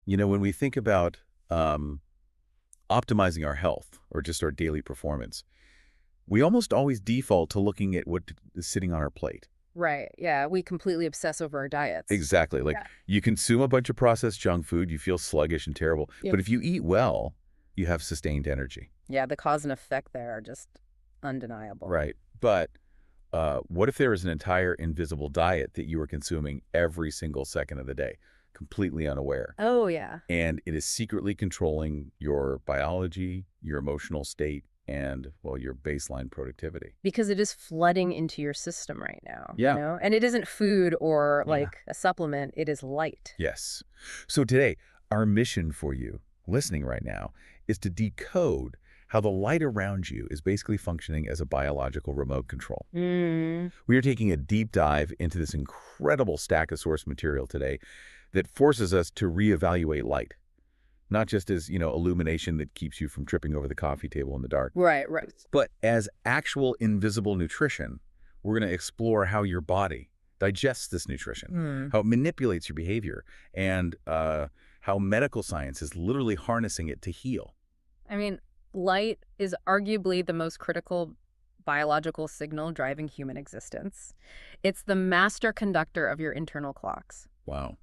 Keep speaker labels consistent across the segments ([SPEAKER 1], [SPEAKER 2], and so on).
[SPEAKER 1] When we think about um, optimizing our health or just our daily performance, we almost always default to looking at what is sitting on our plate.
[SPEAKER 2] Right. Yeah. We completely obsess over our diets.
[SPEAKER 1] Exactly. Like
[SPEAKER 2] Yeah.
[SPEAKER 1] you consume a bunch of processed junk food, you feel sluggish and terrible.
[SPEAKER 2] Yep.
[SPEAKER 1] But if you eat well, you have sustained energy.
[SPEAKER 2] Yeah. The cause and effect there are just undeniable.
[SPEAKER 1] Right. But what if there is an entire invisible diet that you are consuming every single second of the day, completely unaware?
[SPEAKER 2] Oh, yeah.
[SPEAKER 1] And it is secretly controlling your biology, your emotional state, and, well, your baseline productivity.
[SPEAKER 2] Because it is flooding into your system right now,
[SPEAKER 1] Yeah.
[SPEAKER 2] And it isn't food or
[SPEAKER 1] Yeah.
[SPEAKER 2] like a supplement, it is light.
[SPEAKER 1] Yes. So today, our mission for you listening right now is to decode how the light around you is basically functioning as a biological remote control.
[SPEAKER 2] Mm.
[SPEAKER 1] We are taking a deep dive into this incredible stack of source material today that forces us to reevaluate light, not just as, illumination that keeps you from tripping over the coffee table in the dark,
[SPEAKER 2] Right, right.
[SPEAKER 1] but as actual invisible nutrition. We're going to explore how your body digests this nutrition,
[SPEAKER 2] Mm.
[SPEAKER 1] how it manipulates your behavior, and how medical science is literally harnessing it to heal.
[SPEAKER 2] I mean, light is arguably the most critical biological signal driving human existence. It's the master conductor of your internal clocks.
[SPEAKER 1] Wow.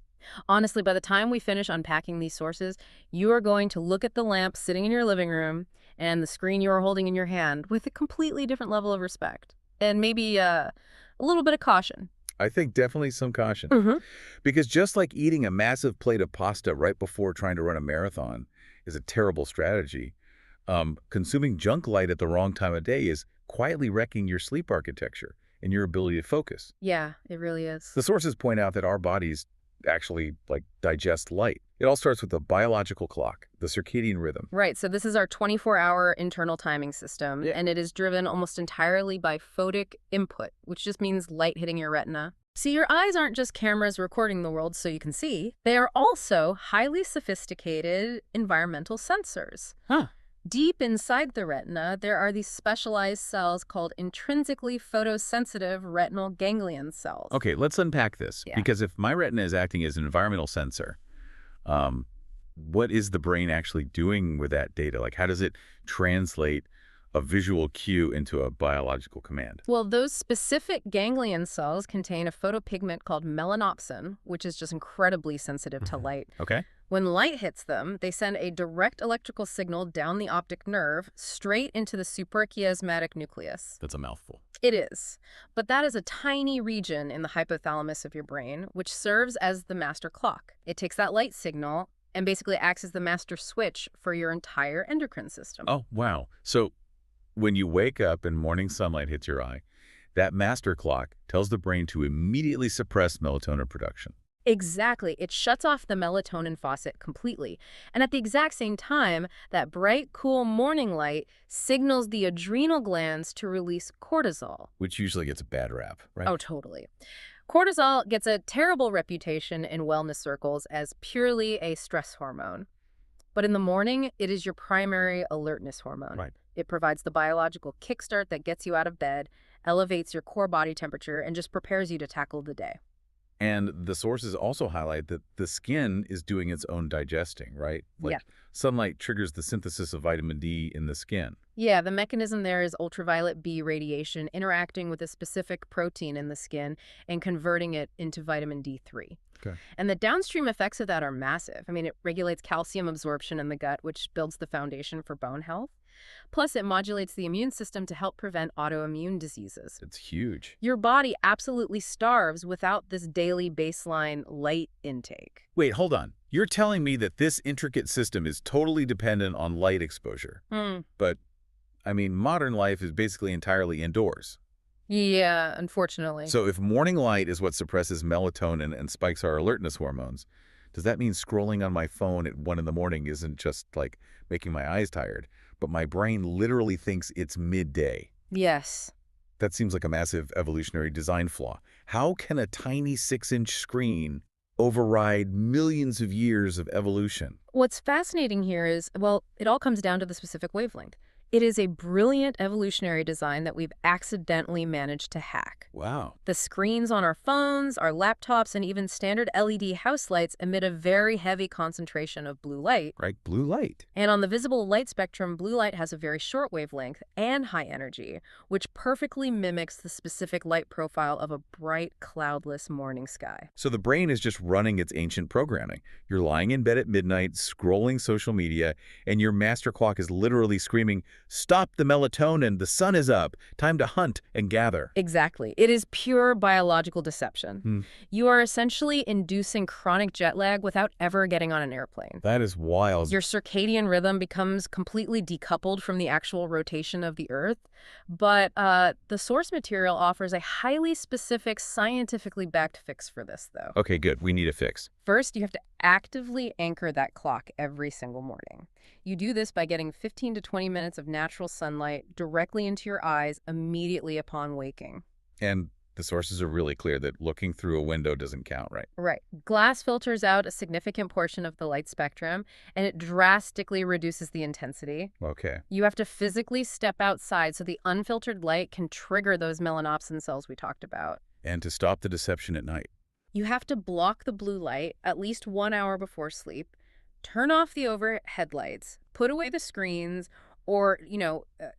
[SPEAKER 2] Honestly, by the time we finish unpacking these sources, you are going to look at the lamp sitting in your living room and the screen you are holding in your hand with a completely different level of respect and maybe a little bit of caution.
[SPEAKER 1] I think definitely some caution.
[SPEAKER 2] Mm-hmm.
[SPEAKER 1] Because just like eating a massive plate of pasta right before trying to run a marathon is a terrible strategy, consuming junk light at the wrong time of day is quietly wrecking your sleep architecture and your ability to focus.
[SPEAKER 2] Yeah, it really is.
[SPEAKER 1] The sources point out that our bodies actually digest light. It all starts with the biological clock, the circadian rhythm.
[SPEAKER 2] Right, so this is our 24-hour internal timing system,
[SPEAKER 1] Yeah.
[SPEAKER 2] and it is driven almost entirely by photic input, which just means light hitting your retina. See, your eyes aren't just cameras recording the world so you can see. They are also highly sophisticated environmental sensors.
[SPEAKER 1] Huh.
[SPEAKER 2] Deep inside the retina, there are these specialized cells called intrinsically photosensitive retinal ganglion cells.
[SPEAKER 1] Okay, let's unpack this.
[SPEAKER 2] Yeah.
[SPEAKER 1] Because if my retina is acting as an environmental sensor, um, what is the brain actually doing with that data? Like, how does it translate a visual cue into a biological command?
[SPEAKER 2] Well, those specific ganglion cells contain a photopigment called melanopsin, which is just incredibly sensitive to light.
[SPEAKER 1] Okay.
[SPEAKER 2] When light hits them, they send a direct electrical signal down the optic nerve straight into the suprachiasmatic nucleus.
[SPEAKER 1] That's a mouthful.
[SPEAKER 2] It is. But that is a tiny region in the hypothalamus of your brain, which serves as the master clock. It takes that light signal and basically acts as the master switch for your entire endocrine system.
[SPEAKER 1] Oh, wow. So when you wake up and morning sunlight hits your eye, that master clock tells the brain to immediately suppress melatonin production.
[SPEAKER 2] Exactly. It shuts off the melatonin faucet completely. And at the exact same time, that bright, cool morning light signals the adrenal glands to release cortisol.
[SPEAKER 1] Which usually gets a bad rap, right?
[SPEAKER 2] Oh, totally. Cortisol gets a terrible reputation in wellness circles as purely a stress hormone. But in the morning, it is your primary alertness hormone.
[SPEAKER 1] Right.
[SPEAKER 2] It provides the biological kickstart that gets you out of bed, elevates your core body temperature, and just prepares you to tackle the day.
[SPEAKER 1] And the sources also highlight that the skin is doing its own digesting, right?
[SPEAKER 2] Yeah.
[SPEAKER 1] Sunlight triggers the synthesis of vitamin D in the skin.
[SPEAKER 2] Yeah, the mechanism there is ultraviolet B radiation interacting with a specific protein in the skin and converting it into vitamin D3.
[SPEAKER 1] Okay.
[SPEAKER 2] And the downstream effects of that are massive. I mean, it regulates calcium absorption in the gut, which builds the foundation for bone health. Plus, it modulates the immune system to help prevent autoimmune diseases.
[SPEAKER 1] It's huge.
[SPEAKER 2] Your body absolutely starves without this daily baseline light intake.
[SPEAKER 1] Wait, hold on. You're telling me that this intricate system is totally dependent on light exposure. But, modern life is basically entirely indoors.
[SPEAKER 2] Yeah, unfortunately.
[SPEAKER 1] So if morning light is what suppresses melatonin and spikes our alertness hormones, does that mean scrolling on my phone at 1 in the morning isn't just making my eyes tired, but my brain literally thinks it's midday?
[SPEAKER 2] Yes.
[SPEAKER 1] That seems like a massive evolutionary design flaw. How can a tiny 6-inch screen override millions of years of evolution?
[SPEAKER 2] What's fascinating here is, well, it all comes down to the specific wavelength. It is a brilliant evolutionary design that we've accidentally managed to hack.
[SPEAKER 1] Wow.
[SPEAKER 2] The screens on our phones, our laptops, and even standard LED house lights emit a very heavy concentration of blue light.
[SPEAKER 1] Right, blue light.
[SPEAKER 2] And on the visible light spectrum, blue light has a very short wavelength and high energy, which perfectly mimics the specific light profile of a bright, cloudless morning sky.
[SPEAKER 1] So the brain is just running its ancient programming. You're lying in bed at midnight, scrolling social media, and your master clock is literally screaming, "Stop the melatonin, the sun is up, time to hunt and gather."
[SPEAKER 2] Exactly. It is pure biological deception.
[SPEAKER 1] Hmm.
[SPEAKER 2] You are essentially inducing chronic jet lag without ever getting on an airplane.
[SPEAKER 1] That is wild.
[SPEAKER 2] Your circadian rhythm becomes completely decoupled from the actual rotation of the Earth. But the source material offers a highly specific, scientifically backed fix for this, though.
[SPEAKER 1] Okay, good. We need a fix.
[SPEAKER 2] First, you have to actively anchor that clock every single morning. You do this by getting 15 to 20 minutes of natural sunlight directly into your eyes immediately upon waking.
[SPEAKER 1] And the sources are really clear that looking through a window doesn't count, right?
[SPEAKER 2] Right. Glass filters out a significant portion of the light spectrum, and it drastically reduces the intensity.
[SPEAKER 1] Okay.
[SPEAKER 2] You have to physically step outside so the unfiltered light can trigger those melanopsin cells we talked about.
[SPEAKER 1] And to stop the deception at night.
[SPEAKER 2] You have to block the blue light at least 1 hour before sleep, turn off the overhead lights, put away the screens, or,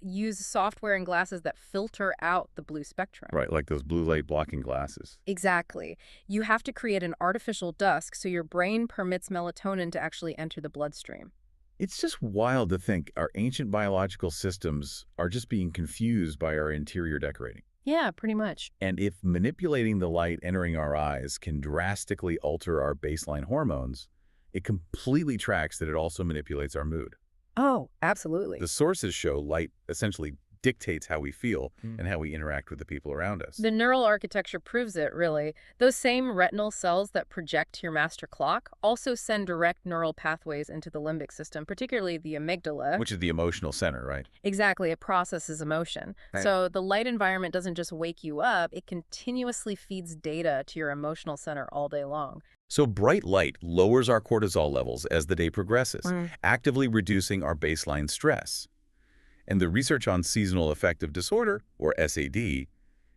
[SPEAKER 2] use software and glasses that filter out the blue spectrum.
[SPEAKER 1] Right, like those blue light blocking glasses.
[SPEAKER 2] Exactly. You have to create an artificial dusk so your brain permits melatonin to actually enter the bloodstream.
[SPEAKER 1] It's just wild to think our ancient biological systems are just being confused by our interior decorating.
[SPEAKER 2] Yeah, pretty much.
[SPEAKER 1] And if manipulating the light entering our eyes can drastically alter our baseline hormones, it completely tracks that it also manipulates our mood.
[SPEAKER 2] Oh, absolutely.
[SPEAKER 1] The sources show light essentially dictates how we feel and how we interact with the people around us.
[SPEAKER 2] The neural architecture proves it, really. Those same retinal cells that project to your master clock also send direct neural pathways into the limbic system, particularly the amygdala.
[SPEAKER 1] Which is the emotional center, right?
[SPEAKER 2] Exactly, it processes emotion.
[SPEAKER 1] Right.
[SPEAKER 2] So the light environment doesn't just wake you up, it continuously feeds data to your emotional center all day long.
[SPEAKER 1] So bright light lowers our cortisol levels as the day progresses, actively reducing our baseline stress. And the research on seasonal affective disorder, or SAD,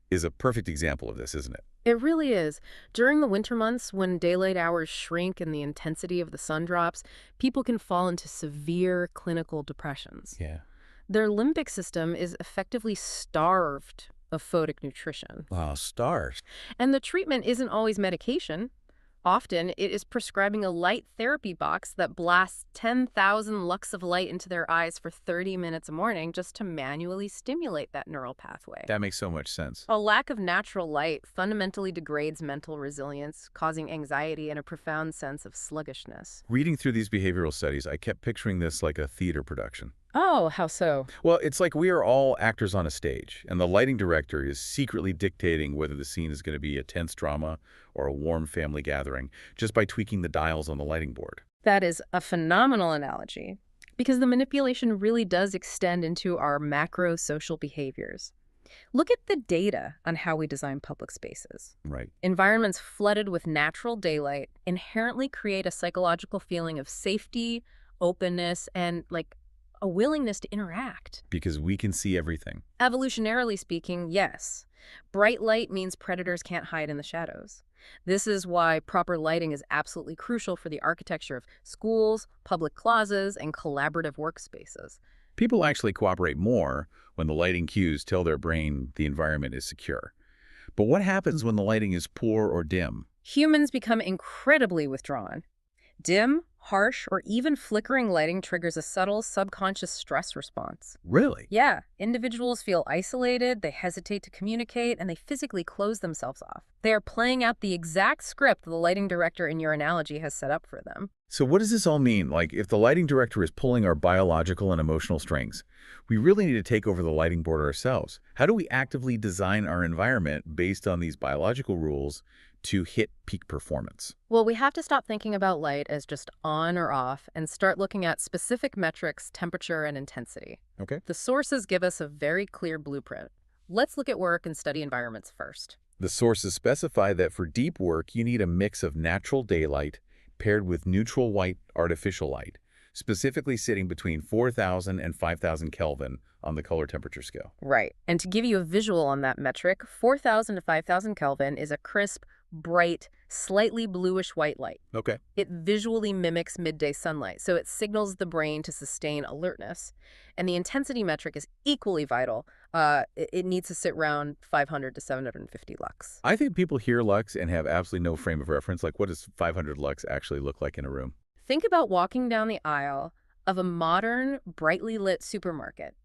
[SPEAKER 1] is a perfect example of this, isn't it?
[SPEAKER 2] It really is. During the winter months, when daylight hours shrink and the intensity of the sun drops, people can fall into severe clinical depressions.
[SPEAKER 1] Yeah.
[SPEAKER 2] Their limbic system is effectively starved of photic nutrition.
[SPEAKER 1] Wow, stars.
[SPEAKER 2] And the treatment isn't always medication. Often, it is prescribing a light therapy box that blasts 10,000 lux of light into their eyes for 30 minutes a morning just to manually stimulate that neural pathway.
[SPEAKER 1] That makes so much sense.
[SPEAKER 2] A lack of natural light fundamentally degrades mental resilience, causing anxiety and a profound sense of sluggishness.
[SPEAKER 1] Reading through these behavioral studies, I kept picturing this like a theater production.
[SPEAKER 2] Oh, how so?
[SPEAKER 1] Well, it's like we are all actors on a stage, and the lighting director is secretly dictating whether the scene is going to be a tense drama or a warm family gathering, just by tweaking the dials on the lighting board.
[SPEAKER 2] That is a phenomenal analogy, because the manipulation really does extend into our macro social behaviors. Look at the data on how we design public spaces.
[SPEAKER 1] Right.
[SPEAKER 2] Environments flooded with natural daylight inherently create a psychological feeling of safety, openness, and a willingness to interact.
[SPEAKER 1] Because we can see everything.
[SPEAKER 2] Evolutionarily speaking, yes. Bright light means predators can't hide in the shadows. This is why proper lighting is absolutely crucial for the architecture of schools, public plazas, and collaborative workspaces.
[SPEAKER 1] People actually cooperate more when the lighting cues tell their brain the environment is secure. But what happens when the lighting is poor or dim?
[SPEAKER 2] Humans become incredibly withdrawn. Dim, harsh, or even flickering lighting triggers a subtle subconscious stress response.
[SPEAKER 1] Really?
[SPEAKER 2] Yeah, individuals feel isolated, they hesitate to communicate, and they physically close themselves off. They are playing out the exact script the lighting director in your analogy has set up for them.
[SPEAKER 1] So what does this all mean? Like, if the lighting director is pulling our biological and emotional strings, we really need to take over the lighting board ourselves. How do we actively design our environment based on these biological rules to hit peak performance?
[SPEAKER 2] Well, we have to stop thinking about light as just on or off and start looking at specific metrics, temperature, and intensity.
[SPEAKER 1] Okay.
[SPEAKER 2] The sources give us a very clear blueprint. Let's look at work and study environments first.
[SPEAKER 1] The sources specify that for deep work, you need a mix of natural daylight paired with neutral white artificial light. specifically sitting between 4,000 and 5,000 Kelvin on the color temperature scale.
[SPEAKER 2] Right. And to give you a visual on that metric, 4,000 to 5,000 Kelvin is a crisp, bright, slightly bluish-white light.
[SPEAKER 1] Okay.
[SPEAKER 2] It visually mimics midday sunlight, so it signals the brain to sustain alertness. And the intensity metric is equally vital. It needs to sit around 500 to 750 lux.
[SPEAKER 1] I think people hear lux and have absolutely no frame of reference. Like, what does 500 lux actually look like in a room?
[SPEAKER 2] Think about walking down the aisle of a modern, brightly lit supermarket.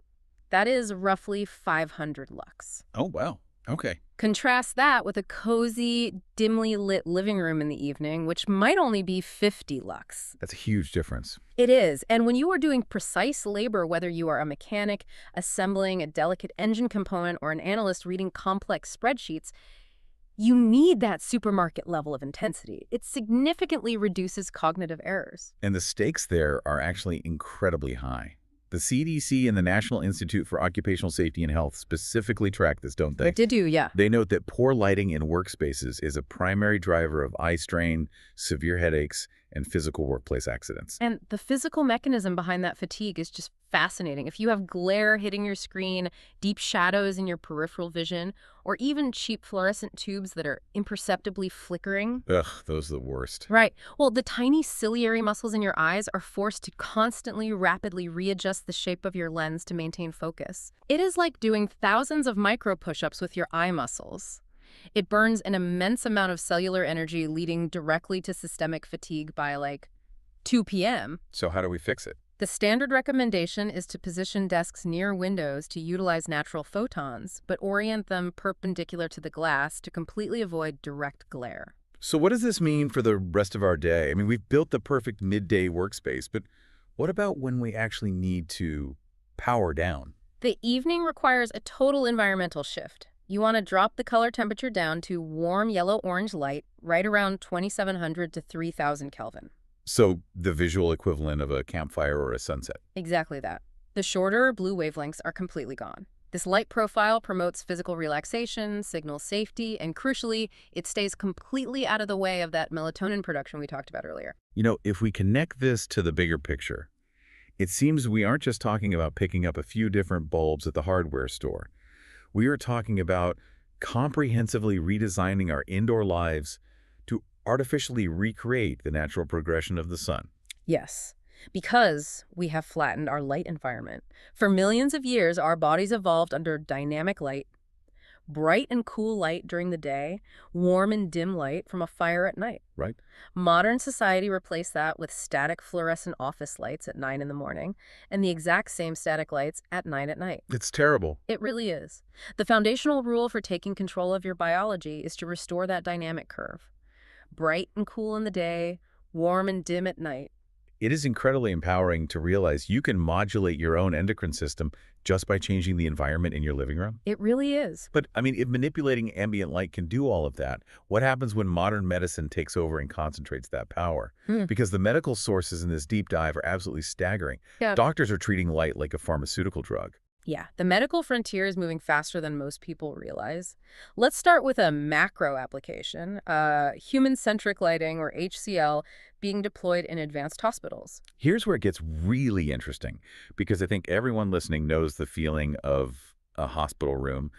[SPEAKER 2] That is roughly 500 lux.
[SPEAKER 1] Oh, wow. Okay.
[SPEAKER 2] Contrast that with a cozy, dimly lit living room in the evening, which might only be 50 lux.
[SPEAKER 1] That's a huge difference.
[SPEAKER 2] It is. And when you are doing precise labor, whether you are a mechanic assembling a delicate engine component or an analyst reading complex spreadsheets, you need that supermarket level of intensity. It significantly reduces cognitive errors.
[SPEAKER 1] And the stakes there are actually incredibly high. The CDC and the National Institute for Occupational Safety and Health specifically track this, don't they?
[SPEAKER 2] They do, yeah.
[SPEAKER 1] They note that poor lighting in workspaces is a primary driver of eye strain, severe headaches, and physical workplace accidents.
[SPEAKER 2] And the physical mechanism behind that fatigue is just fascinating. If you have glare hitting your screen, deep shadows in your peripheral vision, or even cheap fluorescent tubes that are imperceptibly flickering.
[SPEAKER 1] Ugh, those are the worst.
[SPEAKER 2] Right. Well, the tiny ciliary muscles in your eyes are forced to constantly, rapidly readjust the shape of your lens to maintain focus. It is like doing thousands of micro push-ups with your eye muscles. It burns an immense amount of cellular energy, leading directly to systemic fatigue by like 2 p.m.
[SPEAKER 1] So how do we fix it?
[SPEAKER 2] The standard recommendation is to position desks near windows to utilize natural photons, but orient them perpendicular to the glass to completely avoid direct glare.
[SPEAKER 1] So what does this mean for the rest of our day? I mean, we've built the perfect midday workspace, but what about when we actually need to power down?
[SPEAKER 2] The evening requires a total environmental shift. You want to drop the color temperature down to warm yellow-orange light, right around 2,700 to 3,000 Kelvin.
[SPEAKER 1] So the visual equivalent of a campfire or a sunset.
[SPEAKER 2] Exactly that. The shorter blue wavelengths are completely gone. This light profile promotes physical relaxation, signals safety, and crucially, it stays completely out of the way of that melatonin production we talked about earlier.
[SPEAKER 1] You know, if we connect this to the bigger picture, it seems we aren't just talking about picking up a few different bulbs at the hardware store. We are talking about comprehensively redesigning our indoor lives to artificially recreate the natural progression of the sun.
[SPEAKER 2] Yes, because we have flattened our light environment. For millions of years, our bodies evolved under dynamic light, bright and cool light during the day, warm and dim light from a fire at night.
[SPEAKER 1] Right.
[SPEAKER 2] Modern society replaced that with static fluorescent office lights at 9 in the morning and the exact same static lights at 9 at night.
[SPEAKER 1] It's terrible.
[SPEAKER 2] It really is. The foundational rule for taking control of your biology is to restore that dynamic curve. Bright and cool in the day, warm and dim at night.
[SPEAKER 1] It is incredibly empowering to realize you can modulate your own endocrine system just by changing the environment in your living room.
[SPEAKER 2] It really is.
[SPEAKER 1] But, I mean, if manipulating ambient light can do all of that, what happens when modern medicine takes over and concentrates that power? Because the medical sources in this deep dive are absolutely staggering.
[SPEAKER 2] Yeah.
[SPEAKER 1] Doctors are treating light like a pharmaceutical drug.
[SPEAKER 2] Yeah, the medical frontier is moving faster than most people realize. Let's start with a macro application, human-centric lighting, or HCL, being deployed in advanced hospitals.
[SPEAKER 1] Here's where it gets really interesting, because I think everyone listening knows the feeling of a hospital room.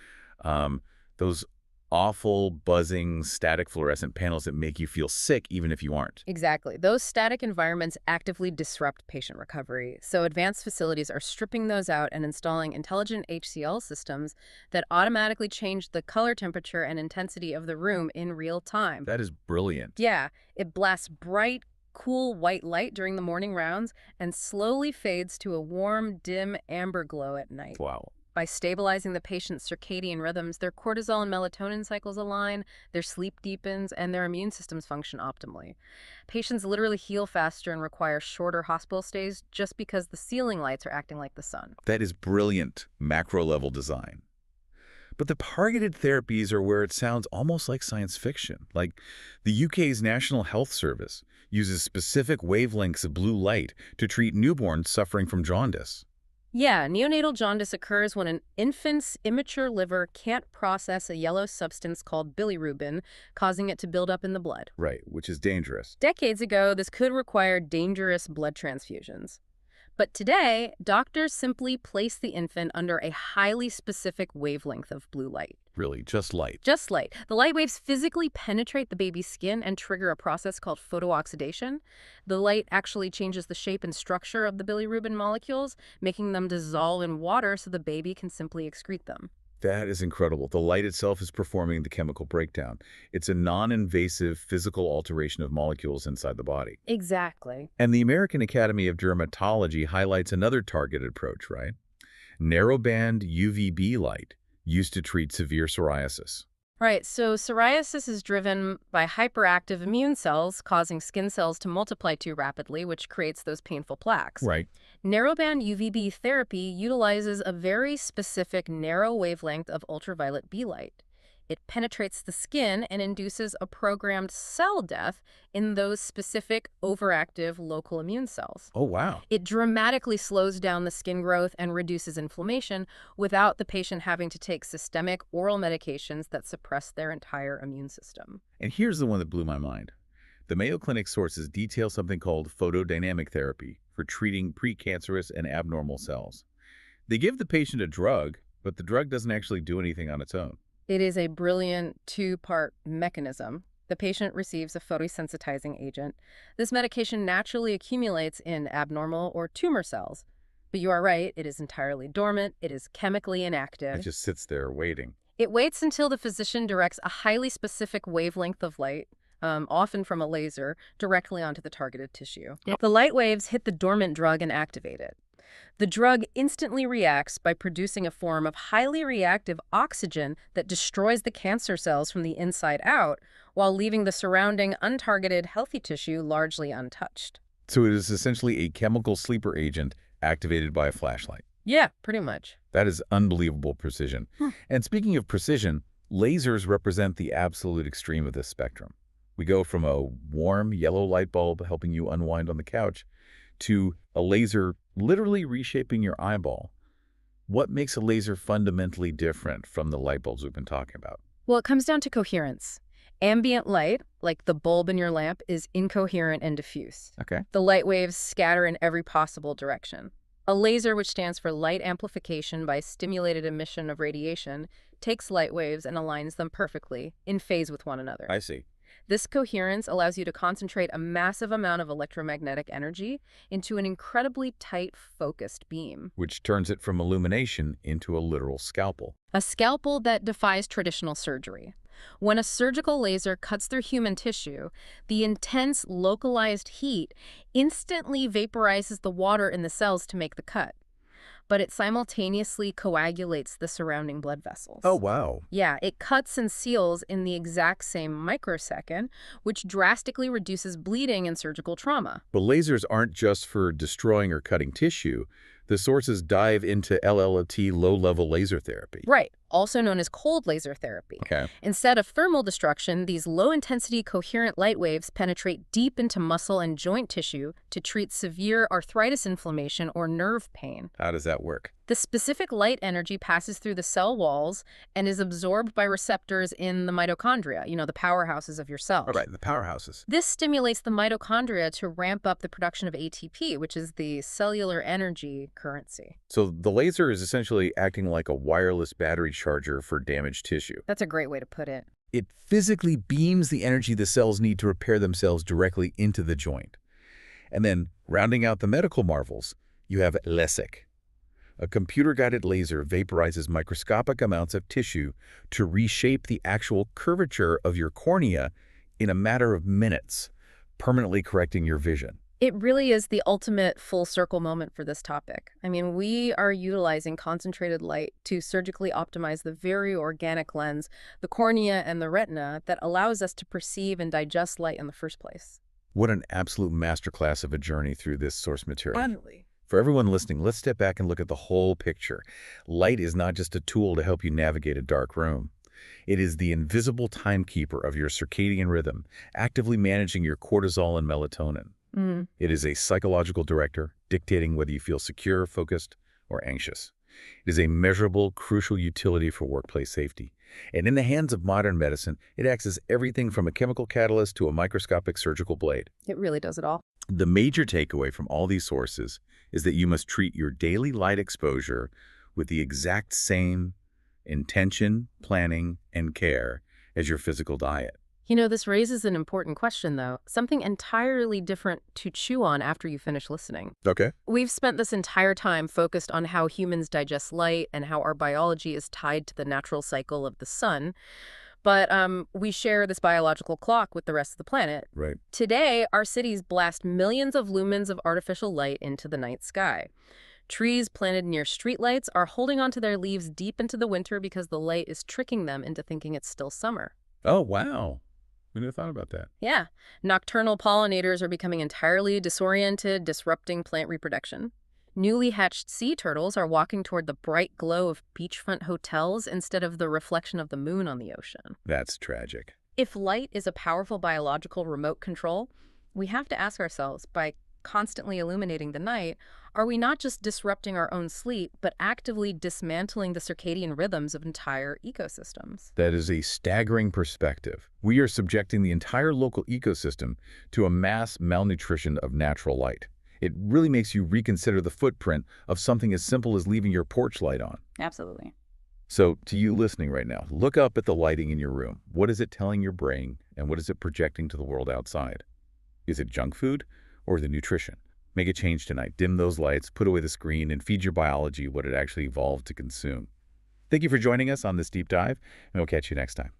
[SPEAKER 1] Those awful, buzzing, static fluorescent panels that make you feel sick even if you aren't.
[SPEAKER 2] Exactly. Those static environments actively disrupt patient recovery. So advanced facilities are stripping those out and installing intelligent HCL systems that automatically change the color temperature and intensity of the room in real time.
[SPEAKER 1] That is brilliant.
[SPEAKER 2] Yeah, it blasts bright, cool white light during the morning rounds and slowly fades to a warm, dim amber glow at night.
[SPEAKER 1] Wow.
[SPEAKER 2] By stabilizing the patient's circadian rhythms, their cortisol and melatonin cycles align, their sleep deepens, and their immune systems function optimally. Patients literally heal faster and require shorter hospital stays just because the ceiling lights are acting like the sun.
[SPEAKER 1] That is brilliant macro-level design. But the targeted therapies are where it sounds almost like science fiction. Like the UK's National Health Service uses specific wavelengths of blue light to treat newborns suffering from jaundice.
[SPEAKER 2] Yeah, neonatal jaundice occurs when an infant's immature liver can't process a yellow substance called bilirubin, causing it to build up in the blood.
[SPEAKER 1] Right, which is dangerous.
[SPEAKER 2] Decades ago, this could require dangerous blood transfusions. But today, doctors simply place the infant under a highly specific wavelength of blue light.
[SPEAKER 1] Really, just light.
[SPEAKER 2] Just light. The light waves physically penetrate the baby's skin and trigger a process called photooxidation. The light actually changes the shape and structure of the bilirubin molecules, making them dissolve in water so the baby can simply excrete them.
[SPEAKER 1] That is incredible. The light itself is performing the chemical breakdown. It's a non-invasive physical alteration of molecules inside the body.
[SPEAKER 2] Exactly.
[SPEAKER 1] And the American Academy of Dermatology highlights another targeted approach, right? Narrowband UVB light used to treat severe psoriasis.
[SPEAKER 2] Right, so psoriasis is driven by hyperactive immune cells causing skin cells to multiply too rapidly, which creates those painful plaques.
[SPEAKER 1] Right.
[SPEAKER 2] Narrowband UVB therapy utilizes a very specific narrow wavelength of ultraviolet B light. It penetrates the skin and induces a programmed cell death in those specific overactive local immune cells.
[SPEAKER 1] Oh, wow.
[SPEAKER 2] It dramatically slows down the skin growth and reduces inflammation without the patient having to take systemic oral medications that suppress their entire immune system.
[SPEAKER 1] And here's the one that blew my mind. The Mayo Clinic sources detail something called photodynamic therapy for treating precancerous and abnormal cells. They give the patient a drug, but the drug doesn't actually do anything on its own.
[SPEAKER 2] It is a brilliant two-part mechanism. The patient receives a photosensitizing agent. This medication naturally accumulates in abnormal or tumor cells. But you are right, it is entirely dormant, it is chemically inactive.
[SPEAKER 1] It just sits there waiting.
[SPEAKER 2] It waits until the physician directs a highly specific wavelength of light, often from a laser, directly onto the targeted tissue. The light waves hit the dormant drug and activate it. The drug instantly reacts by producing a form of highly reactive oxygen that destroys the cancer cells from the inside out, while leaving the surrounding untargeted healthy tissue largely untouched.
[SPEAKER 1] So it is essentially a chemical sleeper agent activated by a flashlight.
[SPEAKER 2] Yeah, pretty much.
[SPEAKER 1] That is unbelievable precision. And speaking of precision, lasers represent the absolute extreme of this spectrum. We go from a warm yellow light bulb helping you unwind on the couch to a laser literally reshaping your eyeball. What makes a laser fundamentally different from the light bulbs we've been talking about?
[SPEAKER 2] Well, it comes down to coherence. Ambient light, like the bulb in your lamp, is incoherent and diffuse.
[SPEAKER 1] Okay.
[SPEAKER 2] The light waves scatter in every possible direction. A laser, which stands for light amplification by stimulated emission of radiation, takes light waves and aligns them perfectly, in phase with one another.
[SPEAKER 1] I see.
[SPEAKER 2] This coherence allows you to concentrate a massive amount of electromagnetic energy into an incredibly tight, focused beam.
[SPEAKER 1] Which turns it from illumination into a literal scalpel.
[SPEAKER 2] A scalpel that defies traditional surgery. When a surgical laser cuts through human tissue, the intense, localized heat instantly vaporizes the water in the cells to make the cut. But it simultaneously coagulates the surrounding blood vessels.
[SPEAKER 1] Oh, wow.
[SPEAKER 2] Yeah, it cuts and seals in the exact same microsecond, which drastically reduces bleeding and surgical trauma.
[SPEAKER 1] But lasers aren't just for destroying or cutting tissue. The sources dive into LLT, low-level laser therapy.
[SPEAKER 2] Right, also known as cold laser therapy.
[SPEAKER 1] Okay.
[SPEAKER 2] Instead of thermal destruction, these low-intensity coherent light waves penetrate deep into muscle and joint tissue to treat severe arthritis inflammation or nerve pain.
[SPEAKER 1] How does that work?
[SPEAKER 2] The specific light energy passes through the cell walls and is absorbed by receptors in the mitochondria, the powerhouses of your cells.
[SPEAKER 1] All right, the powerhouses.
[SPEAKER 2] This stimulates the mitochondria to ramp up the production of ATP, which is the cellular energy currency.
[SPEAKER 1] So the laser is essentially acting like a wireless battery charger for damaged tissue.
[SPEAKER 2] That's a great way to put it.
[SPEAKER 1] It physically beams the energy the cells need to repair themselves directly into the joint. And then, rounding out the medical marvels, you have LASIK. A computer-guided laser vaporizes microscopic amounts of tissue to reshape the actual curvature of your cornea in a matter of minutes, permanently correcting your vision.
[SPEAKER 2] It really is the ultimate full circle moment for this topic. I mean, we are utilizing concentrated light to surgically optimize the very organic lens, the cornea and the retina, that allows us to perceive and digest light in the first place.
[SPEAKER 1] What an absolute masterclass of a journey through this source material.
[SPEAKER 2] Finally.
[SPEAKER 1] For everyone listening, let's step back and look at the whole picture. Light is not just a tool to help you navigate a dark room. It is the invisible timekeeper of your circadian rhythm, actively managing your cortisol and melatonin. It is a psychological director, dictating whether you feel secure, focused, or anxious. It is a measurable, crucial utility for workplace safety. And in the hands of modern medicine, it acts as everything from a chemical catalyst to a microscopic surgical blade.
[SPEAKER 2] It really does it all.
[SPEAKER 1] The major takeaway from all these sources is that you must treat your daily light exposure with the exact same intention, planning, and care as your physical diet.
[SPEAKER 2] This raises an important question, though. Something entirely different to chew on after you finish listening.
[SPEAKER 1] Okay.
[SPEAKER 2] We've spent this entire time focused on how humans digest light and how our biology is tied to the natural cycle of the sun. But we share this biological clock with the rest of the planet.
[SPEAKER 1] Right.
[SPEAKER 2] Today, our cities blast millions of lumens of artificial light into the night sky. Trees planted near streetlights are holding onto their leaves deep into the winter because the light is tricking them into thinking it's still summer.
[SPEAKER 1] Oh, wow. We never thought about that.
[SPEAKER 2] Yeah. Nocturnal pollinators are becoming entirely disoriented, disrupting plant reproduction. Newly hatched sea turtles are walking toward the bright glow of beachfront hotels instead of the reflection of the moon on the ocean.
[SPEAKER 1] That's tragic.
[SPEAKER 2] If light is a powerful biological remote control, we have to ask ourselves, by constantly illuminating the night, are we not just disrupting our own sleep, but actively dismantling the circadian rhythms of entire ecosystems?
[SPEAKER 1] That is a staggering perspective. We are subjecting the entire local ecosystem to a mass malnutrition of natural light. It really makes you reconsider the footprint of something as simple as leaving your porch light on.
[SPEAKER 2] Absolutely.
[SPEAKER 1] So, to you listening right now, look up at the lighting in your room. What is it telling your brain, and what is it projecting to the world outside? Is it junk food or the nutrition? Make a change tonight. Dim those lights, put away the screen, and feed your biology what it actually evolved to consume. Thank you for joining us on this deep dive, and we'll catch you next time.